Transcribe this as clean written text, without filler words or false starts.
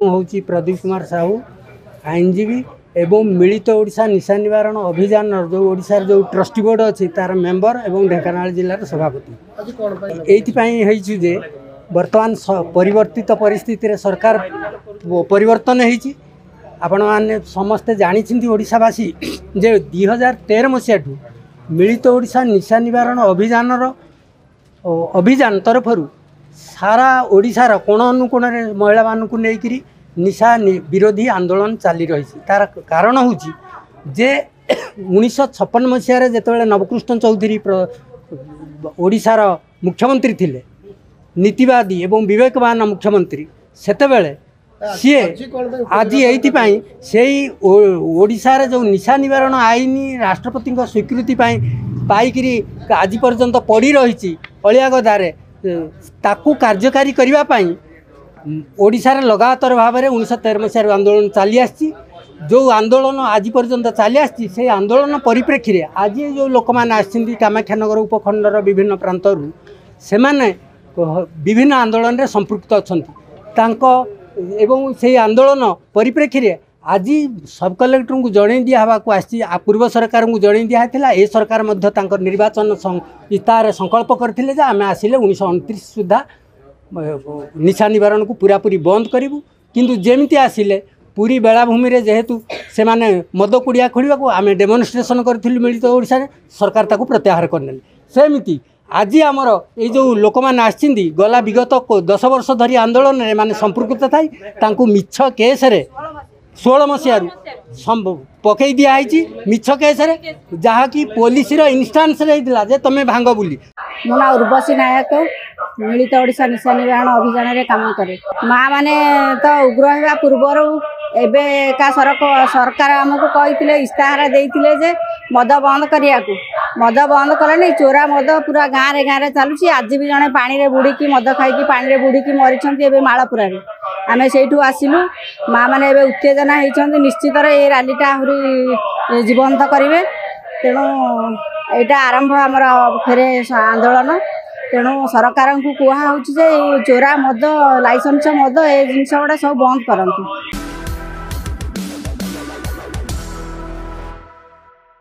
हूँ प्रदीप कुमार साहू आईनजीवी एवं मिलित ओडिशा निशा निवारण अभियान जो ओडिशार जो ट्रस्टी बोर्ड अच्छी तार मेंबर एवं ढेंकानाल जिलार सभापति ये बर्तमान परिवर्तित परिस्थिति सरकार परिवर्तन होती आपण मैंने समस्ते जानी ओडिशावासी जे 2013 मसीहा मिलित ओडिशा निशा निवारण अभियान तरफरु सारा ओडिशार कोण अनुकोण महिला मानक नहीं निशा विरोधी आंदोलन चली रही तार कारण हूँ जे 1956 मसीह जो नवकृष्ण चौधरी ओडिशार मुख्यमंत्री थिले नीतिवादी एवं विवेकवान मुख्यमंत्री सेतेबेले सी आज ये ओडिशार जो निशा निवारण आईन राष्ट्रपति स्वीकृति पाई आज पर्यंत पड़ी रही अलिया गदारे ताकू कार्यकारी करने ओडिशार लगातार भाव में 1913 मसीह आंदोलन चली आसी जो आंदोलन आज पर्यंत चली आसी से आंदोलन परिप्रेक्षी में आज जो लोक मैंने कामाख्यानगर उपखंडर विभिन्न प्रांतर से विभिन्न आंदोलन में संपृक्त अच्छा एवं से आंदोलन परिप्रेक्षी में आज सब कलेक्टर को जन दिहवा को आसी पूर्व सरकार को जन दिया ए सरकार निर्वाचन इस्तार संकल्प करते आम आसिले 1929 सुधा निशा निवारण को पूरापूरी बंद करूँ किंतु जेमती आसिले पूरी बेलाभूमि जेहेतु से माने मद कुड़िया खोलिया को आम डेमोन्स्ट्रेशन करूँ मिलित ओडिशा सरकार ताकू प्रत्याहार करने सेमती आज आमर ये जो लोक मैंने आसी गला विगत 10 वर्ष धरी आंदोलन में माने संपृक्त थी मिछ केस 16 मसीह पकई दिखाई मिछ केस जहाँकि पुलिस इन्स्टान्स जे तुम्हें भांग बोली मो ना उर्वशी नायक मिलित ओडिशा निशा निवारण अभियान में काम करे माँ मैंने तो उग्र होगा पूर्वर एबे का सरकार आमको कही इस्ताहार देते जे मद बंद करने को मद बंद कले चोरा मद पूरा गाँव में चलुची आज भी जड़े पानी बुड़ीकी मद खाई पानी बुड़ीकी मरी मालपुरा आम से आसिलु माँ मैंने उत्तेजना होती निश्चित ये रैलीटा आहरी जीवंत करेंगे तेणु यहाँ आरंभ आमर फेरे आंदोलन तेणु सरकार को कहुचे चोरा मद लाइसेंस मद ए जिनस गुड़ा सब बंद करती।